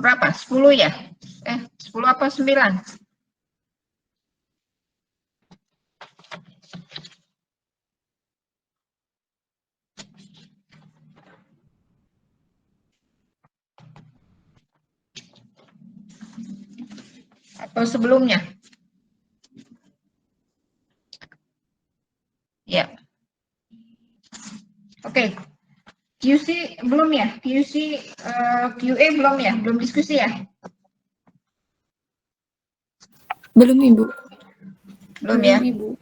berapa? 10 ya? 10 apa 9? Atau sebelumnya? Ya. Oke. QC belum ya? QA belum ya? Belum diskusi ya? Belum, Ibu. Belum ya? Ibu.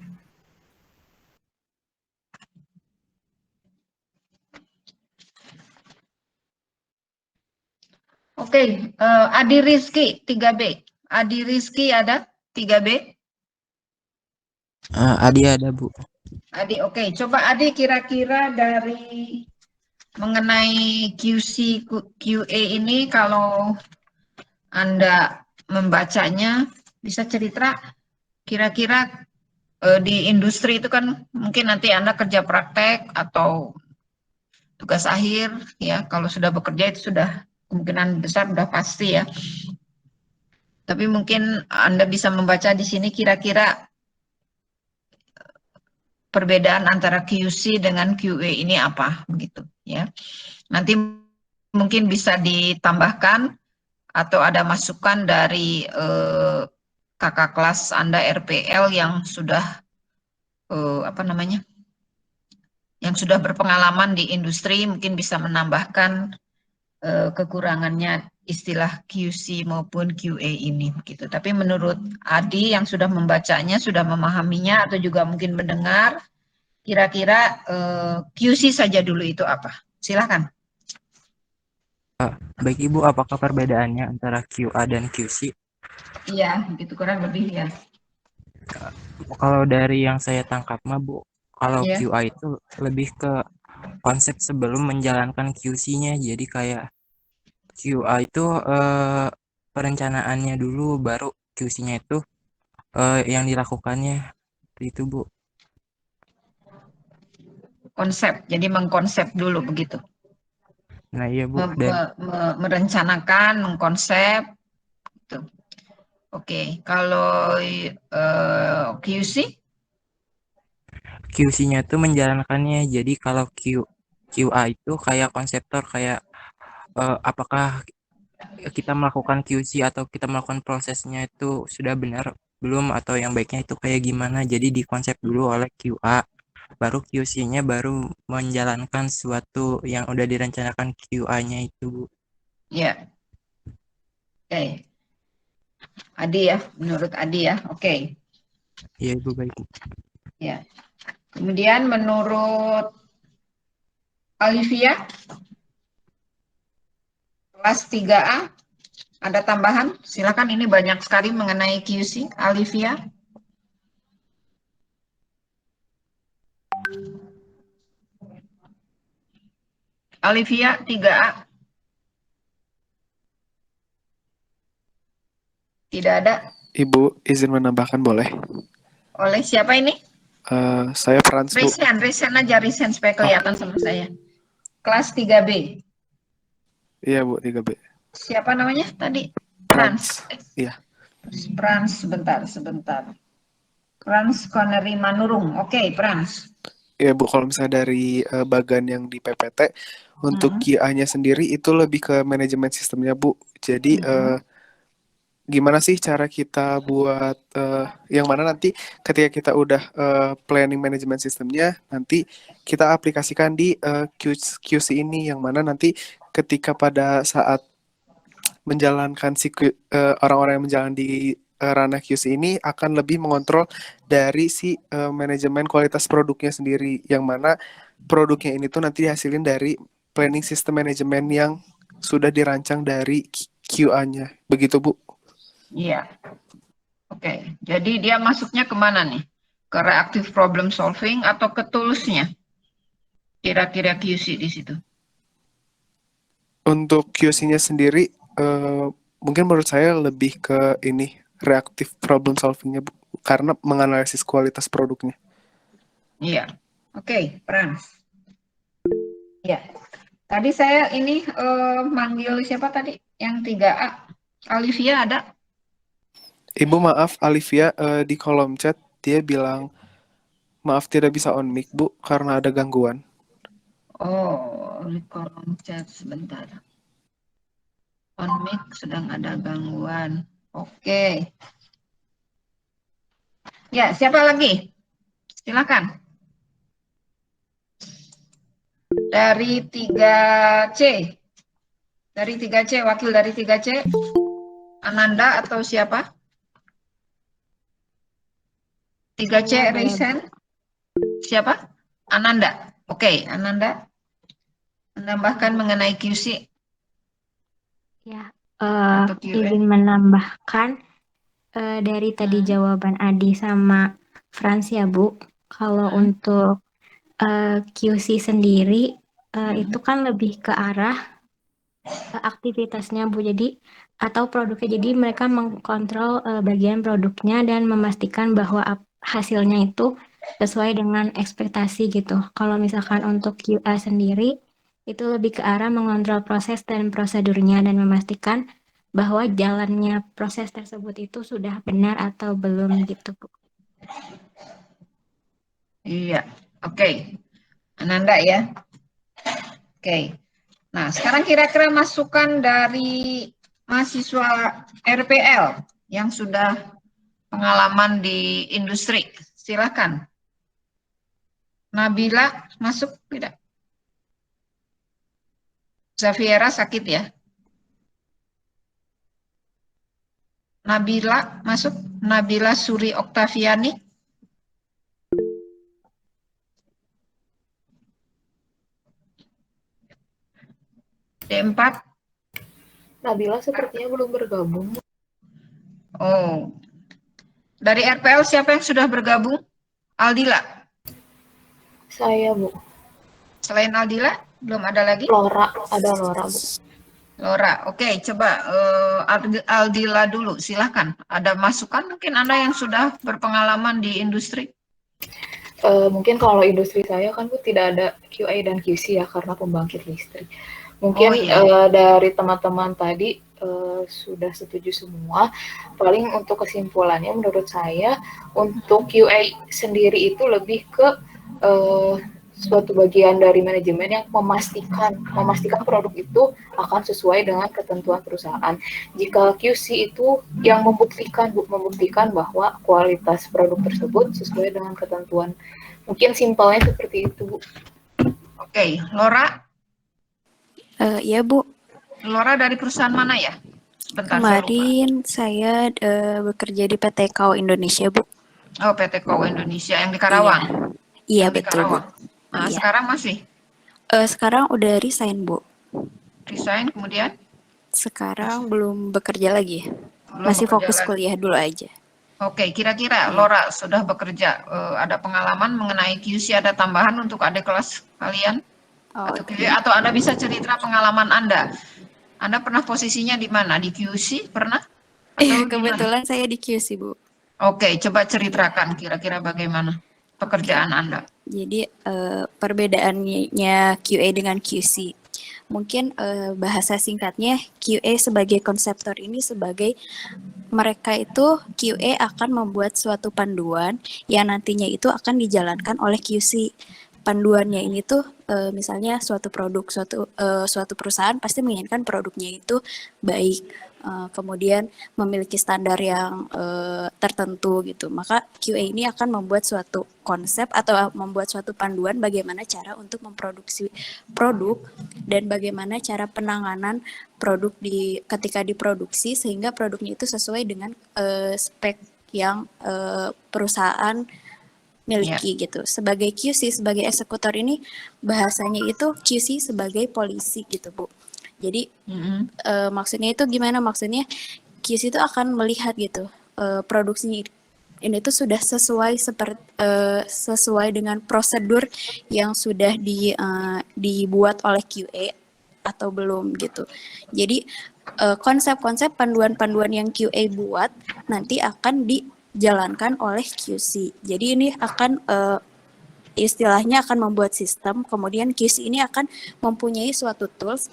Oke, Adi Rizky 3B. Adi Rizky ada 3B? Adi ada, Bu. Adi, oke. Coba Adi kira-kira dari mengenai QC QA ini kalau Anda membacanya bisa cerita kira-kira di industri itu kan mungkin nanti Anda kerja praktek atau tugas akhir ya, kalau sudah bekerja itu sudah kemungkinan besar sudah pasti ya. Tapi mungkin Anda bisa membaca di sini kira-kira perbedaan antara QC dengan QA ini apa begitu ya. Nanti mungkin bisa ditambahkan atau ada masukan dari kakak kelas Anda RPL yang sudah yang sudah berpengalaman di industri, mungkin bisa menambahkan kekurangannya istilah QC maupun QA ini begitu. Tapi menurut Adi yang sudah membacanya, sudah memahaminya atau juga mungkin mendengar, kira-kira QC saja dulu itu apa? Silakan. Baik Ibu, apakah perbedaannya antara QA dan QC? Iya, begitu kurang lebih ya. Kalau dari yang saya tangkap mah, Bu, kalau Iya. QA itu lebih ke konsep sebelum menjalankan QC-nya. Jadi kayak QA itu perencanaannya dulu, baru QC-nya itu yang dilakukannya. Itu, Bu. Konsep, jadi mengkonsep dulu begitu. Nah iya, Bu. Dan Merencanakan, mengkonsep. Gitu. Oke, kalau QC? QC-nya itu menjalankannya. Jadi kalau QA itu kayak konseptor, kayak apakah kita melakukan QC atau kita melakukan prosesnya itu sudah benar belum, atau yang baiknya itu kayak gimana. Jadi dikonsep dulu oleh QA, baru QC-nya baru menjalankan sesuatu yang udah direncanakan QA-nya itu, Bu. Ya. Oke. Adi ya, menurut Adi ya. Oke. Iya, Ibu, baik. Ya. Kemudian menurut Olivia, kelas 3A, ada tambahan? Silakan, ini banyak sekali mengenai QC. Olivia. Olivia 3A. Tidak ada. Ibu, izin menambahkan boleh? Oleh siapa ini? Saya Frans, Bu. Resen aja, Resen supaya kelihatan sama saya. Kelas 3B. Iya, Bu, 3B. Siapa namanya tadi? Frans. Iya. Frans, sebentar. Frans Connery Manurung. Oke, Frans. Iya, Bu, kalau misalnya dari bagan yang di PPT, untuk QA-nya sendiri itu lebih ke manajemen sistemnya, Bu. Jadi, gimana sih cara kita buat yang mana nanti ketika kita udah planning manajemen sistemnya, nanti kita aplikasikan di QC ini, yang mana nanti ketika pada saat menjalankan si orang-orang yang menjalankan di ranah QC ini akan lebih mengontrol dari si manajemen kualitas produknya sendiri, yang mana produknya ini tuh nanti dihasilin dari planning system manajemen yang sudah dirancang dari QA-nya. Begitu, Bu. Iya. Oke, jadi dia masuknya kemana nih? Ke reactive problem solving atau ke tools-nya? Kira-kira QC di situ. Untuk QC-nya sendiri, mungkin menurut saya lebih ke ini, reactive problem solving-nya, Bu, karena menganalisis kualitas produknya. Iya. Oke, Frans. Ya. Tadi saya ini manggil siapa tadi? Yang 3A. Olivia ada? Ibu maaf, Alivia di kolom chat dia bilang maaf tidak bisa on mic Bu karena ada gangguan. Oh, di kolom chat sebentar. On mic sedang ada gangguan. Oke. Ya, siapa lagi? Silakan. Dari 3C. Dari 3C, wakil dari 3C. Ananda atau siapa? 3C Saya ada. Risen. Siapa? Ananda. Oke, Ananda. Menambahkan mengenai QC Ya, atau QA. izin menambahkan dari tadi jawaban Adi sama Frans ya Bu. Kalau untuk QC sendiri itu kan lebih ke arah aktivitasnya Bu. Jadi atau produknya. Jadi mereka mengkontrol bagian produknya dan memastikan bahwa hasilnya itu sesuai dengan ekspektasi gitu. Kalau misalkan untuk QA sendiri itu lebih ke arah mengontrol proses dan prosedurnya dan memastikan bahwa jalannya proses tersebut itu sudah benar atau belum gitu Bu. Iya, oke. Ananda ya. Oke. Nah, sekarang kira-kira masukan dari mahasiswa RPL yang sudah pengalaman di industri. Silakan. Nabila masuk tidak? Zafiera sakit ya? Nabila masuk? Nabila Suri Oktaviani? D4? Nabila sepertinya belum bergabung. Oh. Dari RPL siapa yang sudah bergabung? Aldila? Saya Bu. Selain Aldila, belum ada lagi? Lora, ada Lora Bu. Lora, oke, coba Aldila dulu, silahkan. Ada masukan mungkin Anda yang sudah berpengalaman di industri? Mungkin kalau industri saya kan Bu tidak ada QA dan QC ya karena pembangkit listrik. Mungkin Oh, iya. dari teman-teman tadi sudah setuju semua. Paling untuk kesimpulannya menurut saya untuk QA sendiri itu lebih ke suatu bagian dari manajemen yang memastikan produk itu akan sesuai dengan ketentuan perusahaan. Jika QC itu yang membuktikan bahwa kualitas produk tersebut sesuai dengan ketentuan. Mungkin simpelnya seperti itu, Bu. Oke, Lora? Ya Bu, Lora dari perusahaan mana ya? Bentar, saya lupa. kemarin saya bekerja di PT KAO Indonesia Bu. Oh, PT KAO Indonesia yang di Karawang? Iya Yang di betul Bu. Karawang. Nah, Iya. sekarang masih? Sekarang udah resign Bu. Resign, kemudian? Sekarang belum bekerja lagi. Belum Masih bekerja fokus lagi. kuliah dulu aja. Oke, kira-kira Iya. Lora sudah bekerja, ada pengalaman mengenai QC, ada tambahan untuk adik kelas kalian? Atau QA, atau Anda bisa cerita pengalaman Anda? Anda pernah posisinya di mana? Di QC pernah? Atau di mana? Kebetulan saya di QC Bu. Oke, coba ceritakan kira-kira bagaimana pekerjaan Anda. Jadi perbedaannya QA dengan QC. Mungkin bahasa singkatnya QA sebagai konseptor ini sebagai mereka itu QA akan membuat suatu panduan yang nantinya itu akan dijalankan oleh QC. Panduannya ini tuh misalnya suatu produk, suatu perusahaan pasti menginginkan produknya itu baik, kemudian memiliki standar yang tertentu gitu. Maka QA ini akan membuat suatu konsep atau membuat suatu panduan bagaimana cara untuk memproduksi produk dan bagaimana cara penanganan produk ketika diproduksi sehingga produknya itu sesuai dengan spek yang perusahaan miliki gitu. Sebagai QC, sebagai eksekutor ini bahasanya itu QC sebagai polisi gitu Bu. Jadi maksudnya itu gimana? Maksudnya QC itu akan melihat gitu produksinya ini tuh sudah sesuai dengan prosedur yang sudah dibuat oleh QA atau belum gitu. Jadi konsep-konsep panduan-panduan yang QA buat nanti akan dijalankan oleh QC. Jadi ini akan istilahnya akan membuat sistem, kemudian QC ini akan mempunyai suatu tools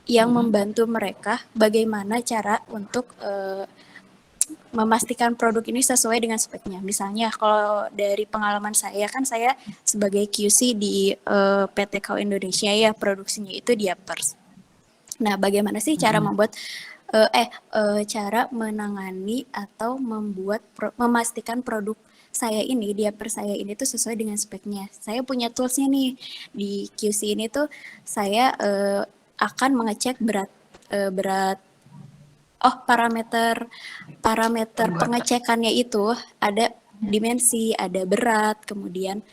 yang membantu mereka bagaimana cara untuk memastikan produk ini sesuai dengan speknya. Misalnya kalau dari pengalaman saya kan saya sebagai QC di PT KAU Indonesia ya, produksinya itu di Yapers. Nah, bagaimana sih cara membuat cara menangani atau memastikan produk saya ini di Yapers saya ini tuh sesuai dengan speknya. Saya punya toolsnya nih di QC ini tuh saya akan mengecek berat parameter pengecekannya itu ada dimensi, ada berat, kemudian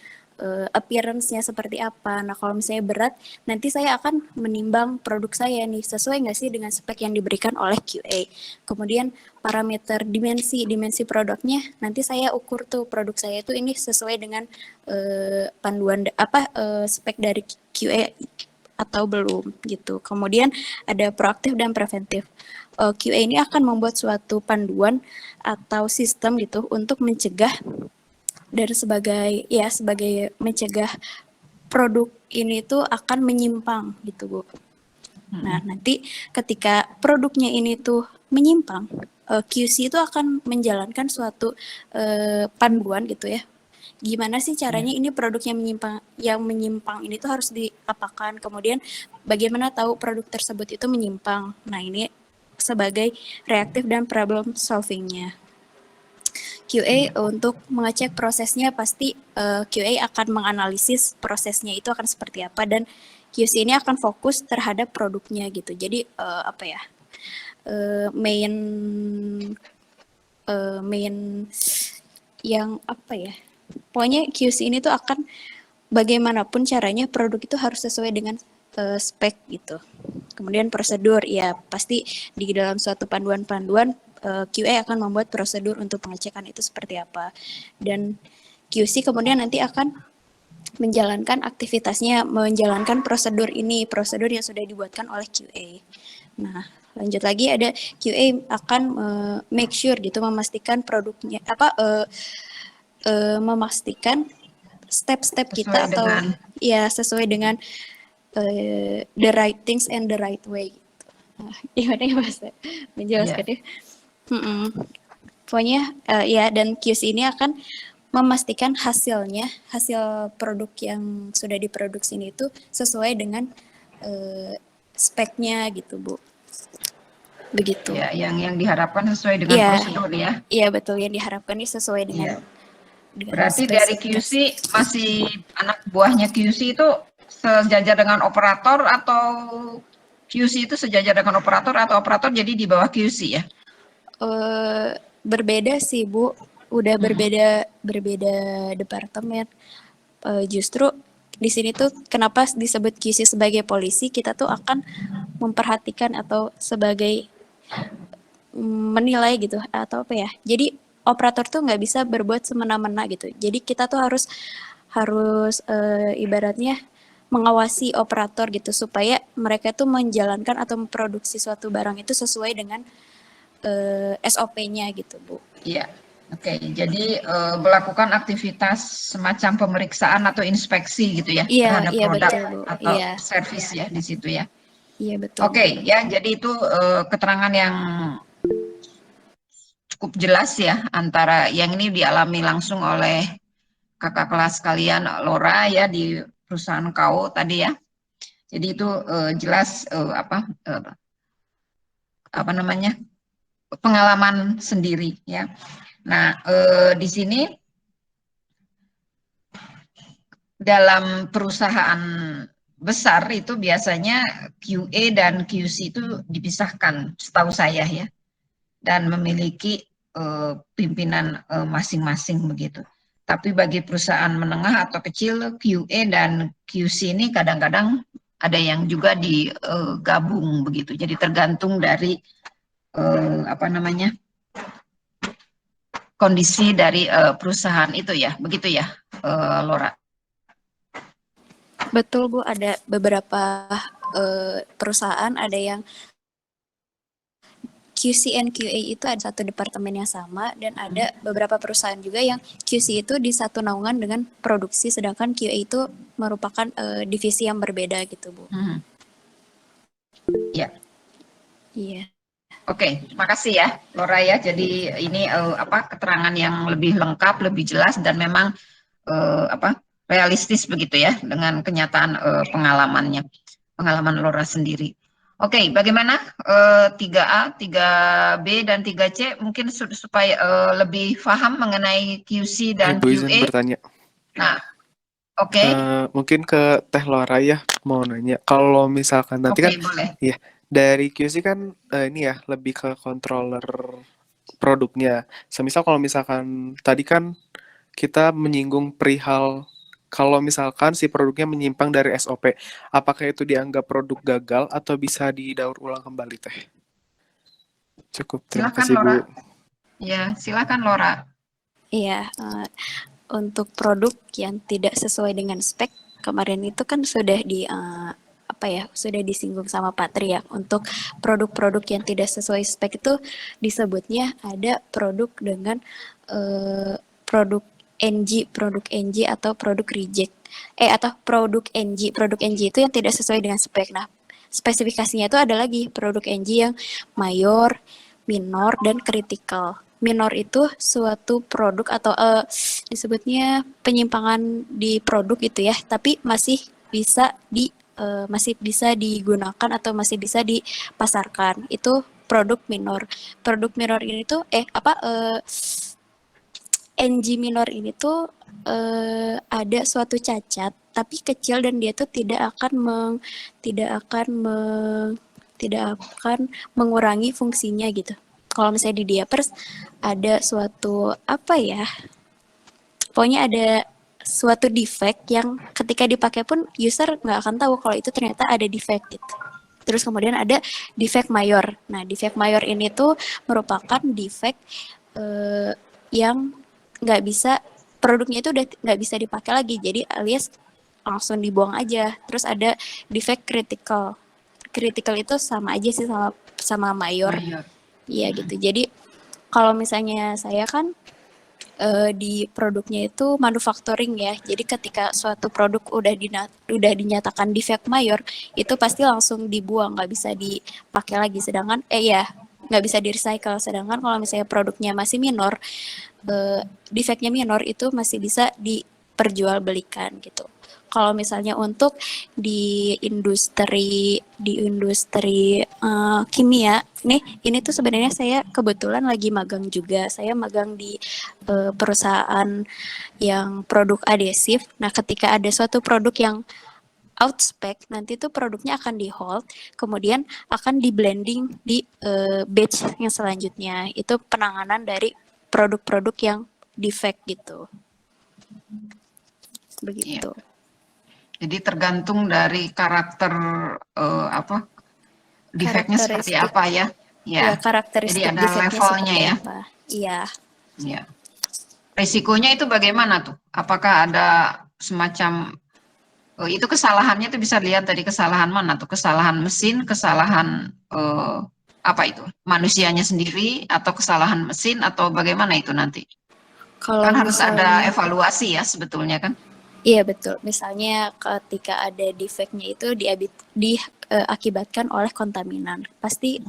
appearance-nya seperti apa. Nah, kalau misalnya berat, nanti saya akan menimbang produk saya nih, sesuai nggak sih dengan spek yang diberikan oleh QA. Kemudian parameter dimensi produknya, nanti saya ukur tuh produk saya itu ini sesuai dengan panduan spek dari QA atau belum gitu. Kemudian ada proaktif dan preventif. QA ini akan membuat suatu panduan atau sistem gitu untuk mencegah dan sebagai mencegah produk ini tuh akan menyimpang gitu, Bu. Nah, nanti ketika produknya ini tuh menyimpang, QC itu akan menjalankan suatu panduan gitu ya. Gimana sih caranya ini produknya yang menyimpang ini tuh harus diapakan, kemudian bagaimana tahu produk tersebut itu menyimpang. Nah, ini sebagai reaktif dan problem solving-nya. QA untuk mengecek prosesnya pasti QA akan menganalisis prosesnya itu akan seperti apa, dan QC ini akan fokus terhadap produknya gitu. Jadi main yang pokoknya QC ini tuh akan bagaimanapun caranya produk itu harus sesuai dengan spek gitu. Kemudian prosedur, ya pasti di dalam suatu panduan-panduan QA akan membuat prosedur untuk pengecekan itu seperti apa. Dan QC kemudian nanti akan menjalankan aktivitasnya, menjalankan prosedur yang sudah dibuatkan oleh QA. Nah, lanjut lagi ada QA akan make sure gitu, memastikan produknya memastikan step-step kita sesuai dengan the right things and the right way. Gimana ya Mas menjelaskannya? Pokoknya dan QC ini akan memastikan hasil produk yang sudah diproduksi ini itu sesuai dengan speknya gitu, Bu. Begitu. Ya, yang diharapkan sesuai dengan prosedur ya. Iya, betul, yang diharapkan ini sesuai dengan Berarti dari QC masih anak buahnya QC itu sejajar dengan operator, atau QC itu sejajar dengan operator, atau operator jadi di bawah QC ya? Berbeda sih, Bu. Udah berbeda departemen. Justru di sini tuh kenapa disebut QC sebagai polisi, kita tuh akan memperhatikan atau sebagai menilai gitu atau Jadi operator tuh nggak bisa berbuat semena-mena gitu. Jadi kita tuh harus ibaratnya mengawasi operator gitu supaya mereka tuh menjalankan atau memproduksi suatu barang itu sesuai dengan SOP-nya gitu, Bu. Iya. Oke, jadi melakukan aktivitas semacam pemeriksaan atau inspeksi gitu ya terhadap produk betul, atau servis ya di situ ya. Iya, betul. Oke, ya, jadi itu keterangan yang cukup jelas ya, antara yang ini dialami langsung oleh kakak kelas kalian Laura ya di perusahaan KAU tadi ya. Jadi itu jelas pengalaman sendiri ya. Nah, di sini dalam perusahaan besar itu biasanya QA dan QC itu dipisahkan setahu saya ya, dan memiliki pimpinan masing-masing begitu. Tapi bagi perusahaan menengah atau kecil, QA dan QC ini kadang-kadang ada yang juga digabung begitu. Jadi tergantung dari kondisi dari perusahaan itu ya, begitu ya, Laura? Betul, Bu. Ada beberapa perusahaan ada yang QC and QA itu ada satu departemen yang sama, dan ada beberapa perusahaan juga yang QC itu di satu naungan dengan produksi, sedangkan QA itu merupakan divisi yang berbeda gitu, Bu. Ya. Iya. Oke, makasih ya Laura ya. Jadi ini keterangan yang lebih lengkap, lebih jelas dan memang realistis begitu ya dengan kenyataan pengalaman Laura sendiri. Oke, bagaimana 3A, 3B dan 3C mungkin supaya lebih paham mengenai QC dan Ibu izin QA. bertanya. Nah, oke. Mungkin ke Teh Laura ya mau nanya. Kalau misalkan nanti Oke, kan boleh. ya dari QC kan ini ya lebih ke controller produknya. Semisal kalau misalkan tadi kan kita menyinggung perihal kalau misalkan si produknya menyimpang dari SOP, apakah itu dianggap produk gagal atau bisa didaur ulang kembali Teh? Cukup, terima Silakan kasih Bu. Laura. Ya, silakan Laura. Iya, untuk produk yang tidak sesuai dengan spek, kemarin itu kan sudah sudah disinggung sama Pak Tri ya. Untuk produk-produk yang tidak sesuai spek itu disebutnya ada produk dengan produk NG atau produk reject. Atau produk NG. Produk NG itu yang tidak sesuai dengan spek. Nah, spesifikasinya itu ada lagi produk NG yang mayor, minor, dan critical. Minor itu suatu produk atau disebutnya penyimpangan di produk gitu ya, tapi masih bisa digunakan atau masih bisa dipasarkan. Itu produk minor. Produk minor ini tuh NG minor ini tuh ada suatu cacat tapi kecil dan dia tuh tidak akan mengurangi fungsinya gitu. Kalau misalnya di diapers ada suatu pokoknya ada suatu defect yang ketika dipakai pun user nggak akan tahu kalau itu ternyata ada defect gitu. Terus kemudian ada defect mayor. Nah, defect mayor ini tuh merupakan defect yang nggak bisa, produknya itu udah nggak bisa dipakai lagi, jadi alias langsung dibuang aja. Terus ada defect critical. Critical itu sama aja sih sama mayor. Iya gitu. Jadi kalau misalnya saya kan di produknya itu manufacturing ya. Jadi ketika suatu produk udah dinyatakan defect mayor, itu pasti langsung dibuang, nggak bisa dipakai lagi. Sedangkan nggak bisa di recycle. Sedangkan kalau misalnya produknya masih minor, defectnya minor itu masih bisa diperjualbelikan gitu. Kalau misalnya untuk di industri kimia, ini tuh sebenarnya saya kebetulan lagi magang juga. Saya magang di perusahaan yang produk adhesif. Nah, ketika ada suatu produk yang out spec, nanti tuh produknya akan di hold, kemudian akan di blending di batch yang selanjutnya. Itu penanganan dari produk-produk yang defect gitu. Begitu. Iya. Jadi tergantung dari karakter defectnya seperti apa ya. Ya, karakteristik jadi ada defectnya levelnya seperti ya. apa. Iya. Iya. Risikonya itu bagaimana tuh? Apakah ada semacam itu kesalahannya itu bisa lihat dari kesalahan mana tuh? Kesalahan mesin, kesalahan manusianya sendiri, atau kesalahan mesin, atau bagaimana itu nanti? Kalau Kan harus ada misalnya, evaluasi ya sebetulnya kan? iya betul. Misalnya ketika ada defectnya itu diakibatkan oleh kontaminan. Pasti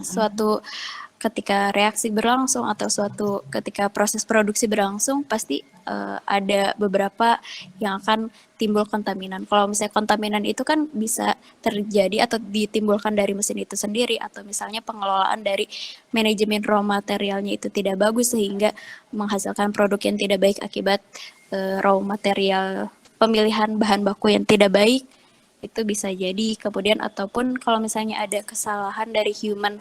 ketika reaksi berlangsung atau ketika proses produksi berlangsung, pasti ada beberapa yang akan timbul kontaminan. Kalau misalnya kontaminan itu kan bisa terjadi atau ditimbulkan dari mesin itu sendiri, atau misalnya pengelolaan dari manajemen raw materialnya itu tidak bagus sehingga menghasilkan produk yang tidak baik akibat raw material, pemilihan bahan baku yang tidak baik, itu bisa jadi. Kemudian ataupun kalau misalnya ada kesalahan dari human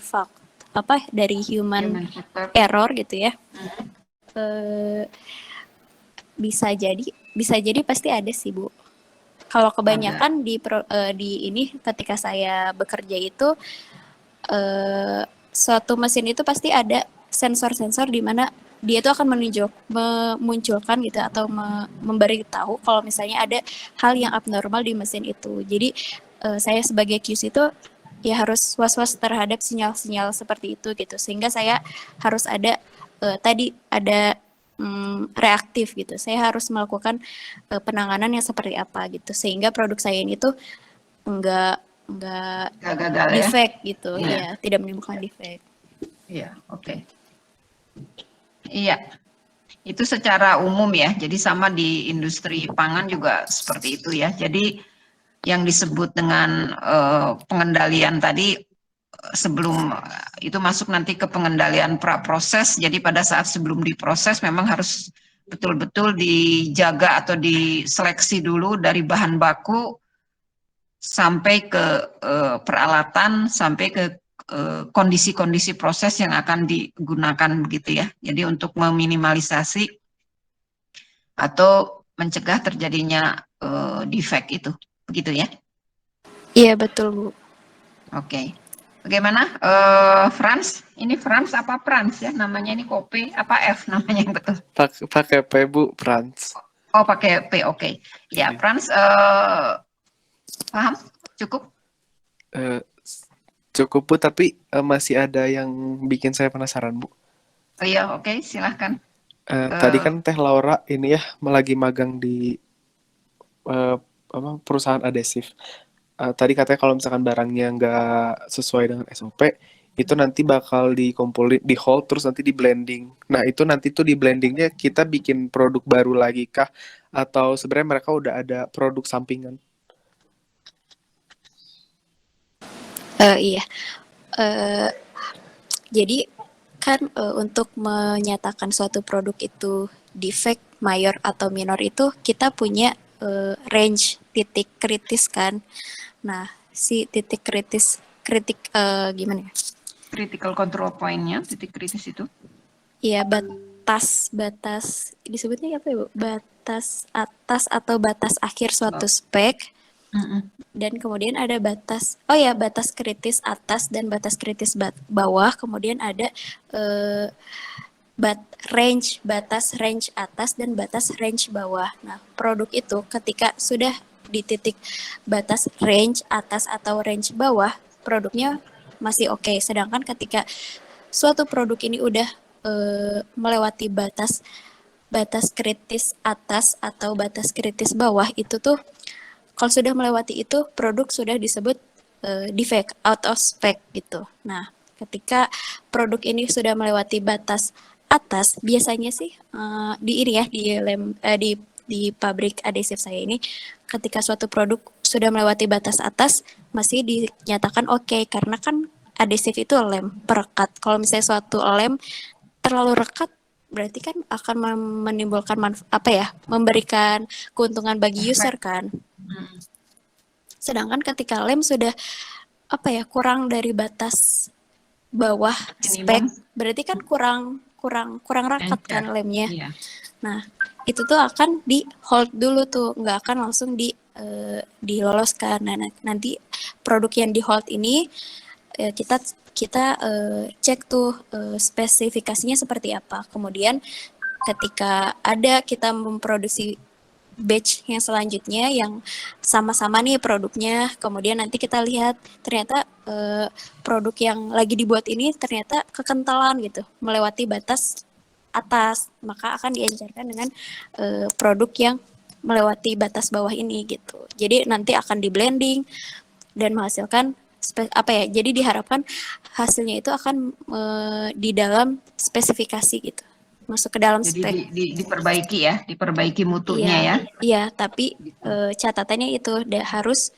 error gitu ya, bisa jadi pasti ada sih Bu. Kalau kebanyakan di ini ketika saya bekerja itu suatu mesin itu pasti ada sensor-sensor di mana dia itu akan memunculkan gitu atau memberitahu kalau misalnya ada hal yang abnormal di mesin itu. Jadi saya sebagai QC itu ya harus was-was terhadap sinyal-sinyal seperti itu gitu, sehingga saya harus ada reaktif gitu. Saya harus melakukan penanganan yang seperti apa gitu, sehingga produk saya ini tuh enggak nggak Nggak gagal ya? defect gitu, Iya. ya tidak menimbulkan defect. Iya, oke. Iya, itu secara umum ya. Jadi sama di industri pangan juga seperti itu ya. Jadi yang disebut dengan pengendalian tadi sebelum itu masuk nanti ke pengendalian praproses. Jadi pada saat sebelum diproses memang harus betul-betul dijaga atau diseleksi dulu dari bahan baku sampai ke peralatan, sampai ke kondisi-kondisi proses yang akan digunakan begitu ya. Jadi untuk meminimalisasi atau mencegah terjadinya defect itu, begitu ya. Iya betul Bu. Oke. Bagaimana Franz? Ini Franz apa Franz ya? Namanya ini Kope apa F namanya yang betul? Pakai P Bu, Franz. Oh pakai P, oke. Ya Oke. Franz paham? Cukup? Eh, Cukup Bu, tapi masih ada yang bikin saya penasaran Bu. Oh iya, oke, silahkan. Tadi kan Teh Laura ini ya lagi magang di perusahaan adhesif. Tadi katanya kalau misalkan barangnya nggak sesuai dengan SOP, itu nanti bakal dikumpulin, di hold, terus nanti di blending. Nah itu nanti tuh di blendingnya kita bikin produk baru lagi kah? Atau sebenarnya mereka udah ada produk sampingan? Iya. Jadi kan untuk menyatakan suatu produk itu defect mayor atau minor itu kita punya range titik kritis kan. Nah, si titik kritis gimana ya? Critical control point-nya, titik kritis itu. Iya, batas disebutnya apa ya, Bu? Batas atas atau batas akhir suatu spek. Dan kemudian ada batas kritis atas dan batas kritis bawah, kemudian ada batas range atas dan batas range bawah. Nah, produk itu ketika sudah di titik batas range atas atau range bawah, produknya masih oke. Sedangkan ketika suatu produk ini udah melewati batas kritis atas atau batas kritis bawah, itu tuh kalau sudah melewati itu produk sudah disebut defect, out of spec gitu. Nah, ketika produk ini sudah melewati batas atas, biasanya sih di pabrik adhesif saya ini, ketika suatu produk sudah melewati batas atas masih dinyatakan oke, karena kan adhesif itu lem perekat. Kalau misalnya suatu lem terlalu rekat, berarti kan akan menimbulkan memberikan keuntungan bagi user kan. Sedangkan ketika lem sudah kurang dari batas bawah spek, berarti kan kurang rakat kan lemnya. Iya. Nah, itu tuh akan di hold dulu tuh, nggak akan langsung diloloskan. Nah, nanti produk yang di hold ini kita cek tuh spesifikasinya seperti apa. Kemudian ketika kita memproduksi batch yang selanjutnya yang sama-sama nih produknya, kemudian nanti kita lihat ternyata produk yang lagi dibuat ini ternyata kekentalan gitu, melewati batas atas, maka akan diencerkan dengan produk yang melewati batas bawah ini gitu. Jadi nanti akan di blending dan menghasilkan jadi diharapkan hasilnya itu akan di dalam spesifikasi gitu, masuk ke dalam spek. Jadi diperbaiki mutunya ya. Iya, tapi catatannya itu harus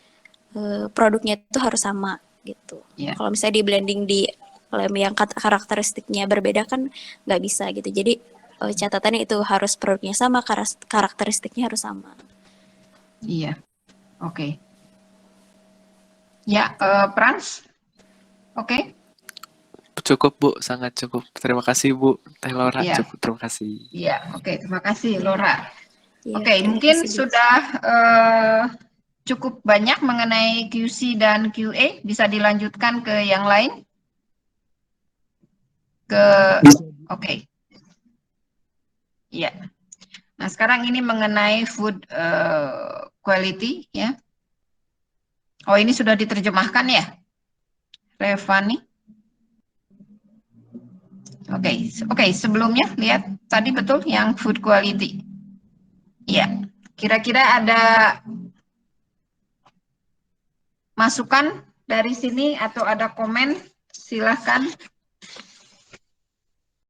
produknya itu harus sama gitu. Iya. Kalau misalnya di blending di lem yang karakteristiknya berbeda kan nggak bisa gitu. Jadi catatannya itu harus produknya sama, karakteristiknya harus sama. Iya, oke. Ya, Frans, oke. Cukup Bu, sangat cukup. Terima kasih Bu, Teh Laura. Iya. Cukup, terima kasih. Iya, oke. Terima kasih, Laura. Ya, Oke, mungkin sudah cukup banyak mengenai QC dan QA. Bisa dilanjutkan ke yang lain? Oke. Iya. Nah, sekarang ini mengenai food quality, ya. Oh, ini sudah diterjemahkan ya, Revani? Oke. Sebelumnya lihat tadi betul yang food quality. Ya, kira-kira ada masukan dari sini atau ada komen? Silahkan.